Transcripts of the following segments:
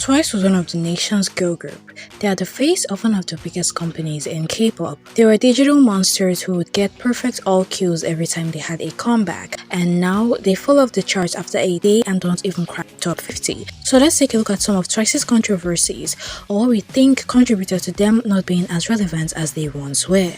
Twice was one of the nation's girl group. They are the face of one of the biggest companies in K-pop. They were digital monsters who would get perfect all kills every time they had a comeback, and now they fall off the charts after a day and don't even crack top 50. So let's take a look at some of Twice's controversies, or what we think contributed to them not being as relevant as they once were.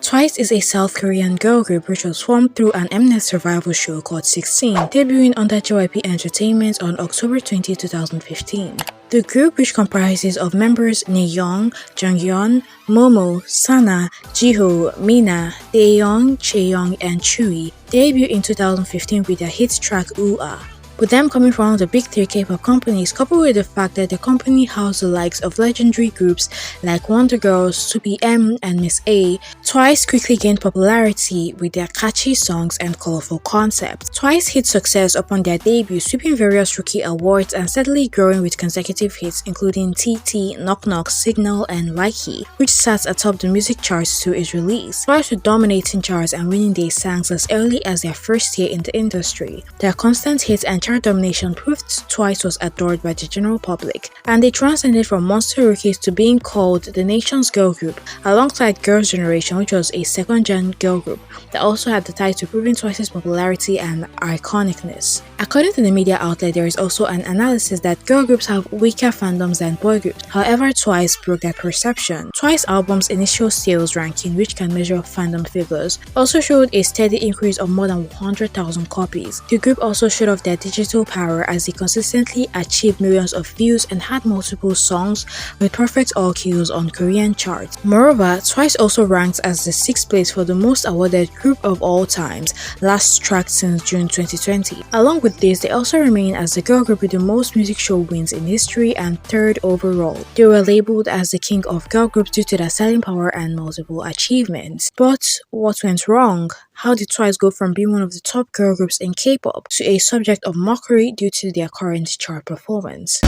Twice is a South Korean girl group which was formed through an Mnet survival show called 16, debuting under JYP Entertainment on October 20, 2015. The group, which comprises of members Nayeon, Jungyeon, Momo, Sana, Jiho, Mina, Daeyoung, Chaeyoung, and Chui, debuted in 2015 with their hit track Ooh Ah. With them coming from one of the big three K-pop companies, coupled with the fact that the company housed the likes of legendary groups like Wonder Girls, 2PM, and Miss A, Twice quickly gained popularity with their catchy songs and colorful concepts. Twice hit success upon their debut, sweeping various rookie awards and steadily growing with consecutive hits including TT, Knock Knock, Signal, and Likey, which sat atop the music charts to its release. Twice were dominating charts and winning their songs as early as their first year in the industry. Their constant hits and chart domination proved Twice was adored by the general public, and they transcended from monster rookies to being called the nation's girl group, alongside Girls' Generation, which was a second-gen girl group that also had the title, proving Twice's popularity and iconicness. According to the media outlet, there is also an analysis that girl groups have weaker fandoms than boy groups. However, Twice broke that perception. Twice album's initial sales ranking, which can measure fandom figures, also showed a steady increase of more than 100,000 copies. The group also showed off their digital power as they consistently achieved millions of views and had multiple songs with perfect all kills on Korean charts. Moreover, Twice also ranks as the 6th place for the most awarded group of all times, last tracked since June 2020. Along with this, they also remain as the girl group with the most music show wins in history and 3rd overall. They were labeled as the king of girl groups due to their selling power and multiple achievements. But what went wrong? How did Twice go from being one of the top girl groups in K-pop to a subject of mockery due to their current chart performance?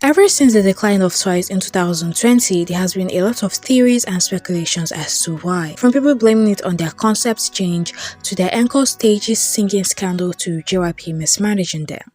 Ever since the decline of Twice in 2020, there has been a lot of theories and speculations as to why. From people blaming it on their concept change, to their Encore stage's singing scandal, to JYP mismanaging them.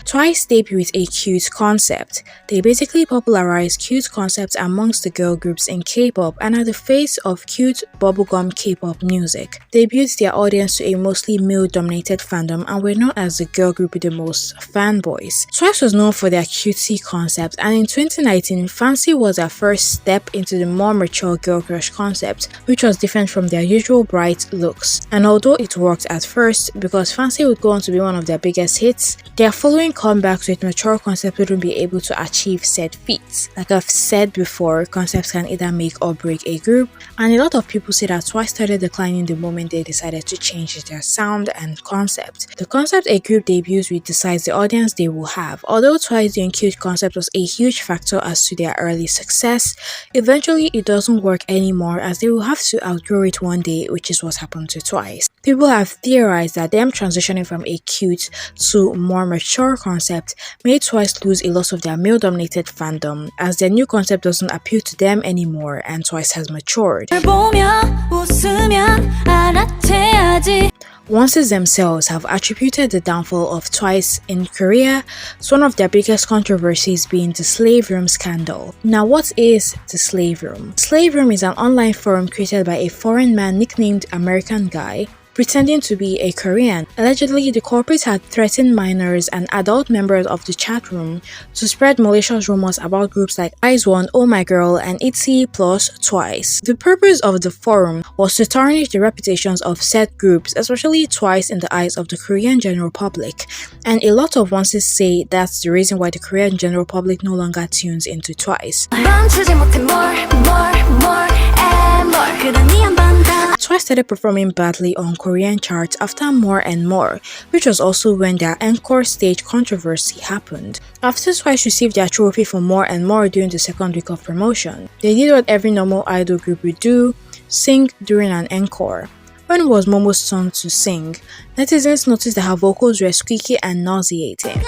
Twice debuted with a cute concept. They basically popularized cute concepts amongst the girl groups in K-pop and are the face of cute bubblegum K-pop music. They built their audience to a mostly male-dominated fandom and were known as the girl group with the most fanboys. Twice was known for their cutesy concept, and in 2019, Fancy was their first step into the more mature girl crush concept, which was different from their usual bright looks. And although it worked at first, because Fancy would go on to be one of their biggest hits, their following comebacks with mature concepts wouldn't be able to achieve said feats. Like I've said before, concepts can either make or break a group, and a lot of people say that Twice started declining the moment they decided to change their sound and concept. The concept a group debuts with decides the audience they will have. Although Twice doing cute concept was a huge factor as to their early success, eventually it doesn't work anymore as they will have to outgrow it one day, which is what happened to Twice. People have theorized that them transitioning from a cute to more mature concept made Twice lose a lot of their male-dominated fandom, as their new concept doesn't appeal to them anymore and Twice has matured. Onces themselves have attributed the downfall of Twice in Korea to one of their biggest controversies being the Slave Room scandal. Now, what is the Slave Room? Slave Room is an online forum created by a foreign man nicknamed American Guy, pretending to be a Korean. Allegedly, the culprit had threatened minors and adult members of the chat room to spread malicious rumors about groups like IZ*ONE, Oh My Girl, and ITZY plus Twice. The purpose of the forum was to tarnish the reputations of said groups, especially Twice in the eyes of the Korean general public, and a lot of onces say that's the reason why the Korean general public no longer tunes into Twice. Twice started performing badly on Korean charts after More and More, which was also when their Encore stage controversy happened. After Twice received their trophy for More and More during the second week of promotion, they did what every normal idol group would do: sing during an encore. When it was Momo's turn to sing, netizens noticed that her vocals were squeaky and nauseating.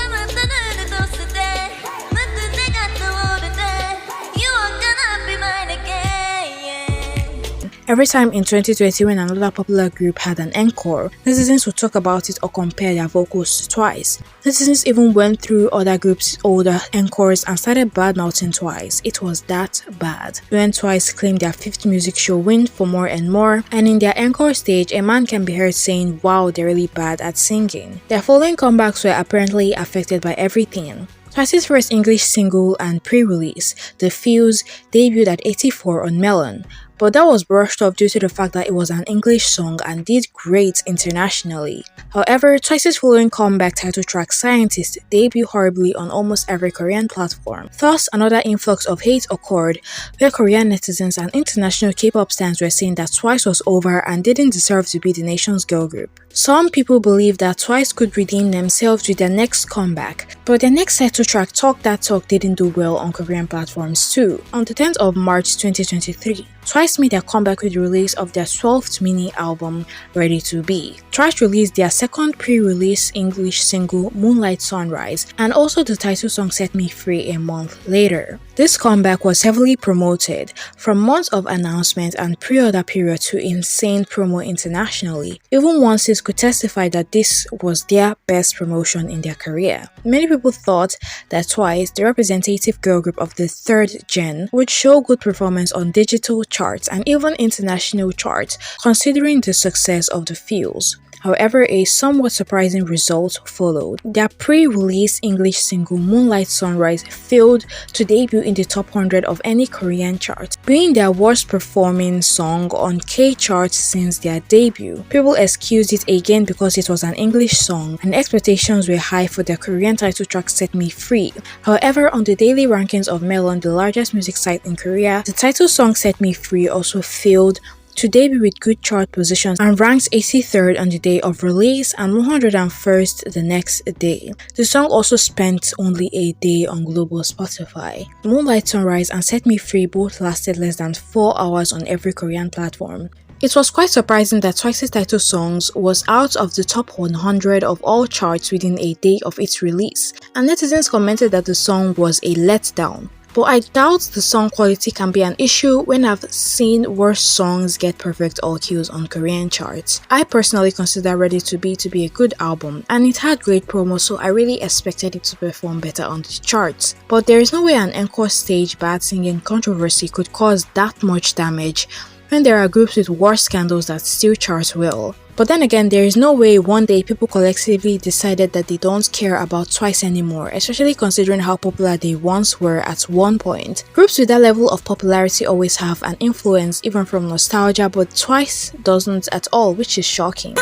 Every time in 2020 when another popular group had an encore, netizens would talk about it or compare their vocals to Twice. Netizens even went through other groups' older encores and started badmouthing Twice. It was that bad. When Twice claimed their 5th music show win for More and More, and in their encore stage, a man can be heard saying, "Wow, they're really bad at singing." Their following comebacks were apparently affected by everything. Twice's first English single and pre-release, The Fuse, debuted at 84 on Melon, but that was brushed off due to the fact that it was an English song and did great internationally. However, Twice's following comeback title track Scientist debuted horribly on almost every Korean platform. Thus, another influx of hate occurred, where Korean netizens and international K-pop stans were saying that Twice was over and didn't deserve to be the nation's girl group. Some people believe that Twice could redeem themselves with their next comeback, but their next title track, Talk That Talk, didn't do well on Korean platforms too. On the 10th of March 2023, Twice made their comeback with the release of their 12th mini album, Ready to Be. Twice released their second pre-release English single, Moonlight Sunrise, and also the title song Set Me Free a month later. This comeback was heavily promoted, from months of announcement and pre-order period to insane promo internationally. Even Onces could testify that this was their best promotion in their career. Many people thought that Twice, the representative girl group of the 3rd gen, would show good performance on digital charts and even international charts, considering the success of The Fuse. However, a somewhat surprising result followed. Their pre-release English single Moonlight Sunrise failed to debut in the top 100 of any Korean chart, being their worst performing song on K charts since their debut. People excused it again because it was an English song and expectations were high for their Korean title track Set Me Free. However, on the daily rankings of Melon, the largest music site in Korea, the title song Set Me Free also failed to debut with good chart positions and ranked 83rd on the day of release and 101st the next day. The song also spent only a day on global Spotify. Moonlight Sunrise and Set Me Free both lasted less than 4 hours on every Korean platform. It was quite surprising that Twice's title songs was out of the top 100 of all charts within a day of its release, and netizens commented that the song was a letdown. But I doubt the song quality can be an issue when I've seen worse songs get perfect all cues on Korean charts. I personally consider Ready to Be a good album, and it had great promo, so I really expected it to perform better on the charts. But there is no way an encore stage bad singing controversy could cause that much damage when there are groups with worse scandals that still chart well. But then again, there is no way one day people collectively decided that they don't care about Twice anymore, especially considering how popular they once were at one point. Groups with that level of popularity always have an influence, even from nostalgia, but Twice doesn't at all, which is shocking.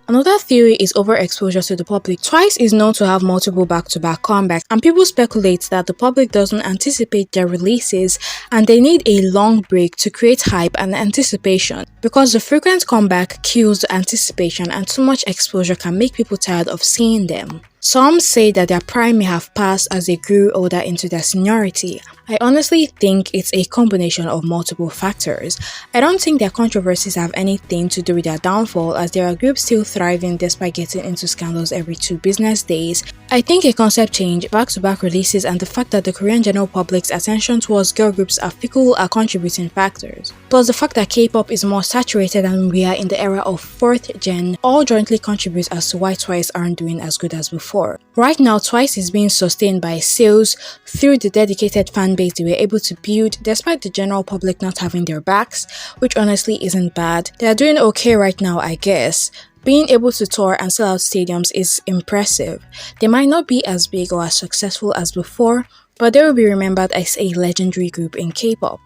Another theory is overexposure to the public. Twice is known to have multiple back-to-back comebacks, and people speculate that the public doesn't anticipate their releases and they need a long break to create hype and anticipation, because the frequent comeback kills the anticipation and too much exposure can make people tired of seeing them. Some say that their prime may have passed as they grew older into their seniority. I honestly think it's a combination of multiple factors. I don't think their controversies have anything to do with their downfall, as there are groups still thriving despite getting into scandals every 2 business days. I think a concept change, back-to-back releases, and the fact that the Korean general public's attention towards girl groups are fickle are contributing factors. Plus the fact that K-pop is more saturated and we are in the era of 4th gen all jointly contribute as to why Twice aren't doing as good as before. Right now, Twice is being sustained by sales through the dedicated fan base they were able to build despite the general public not having their backs, which honestly isn't bad. They are doing okay right now, I guess. Being able to tour and sell out stadiums is impressive. They might not be as big or as successful as before, but they will be remembered as a legendary group in K-pop.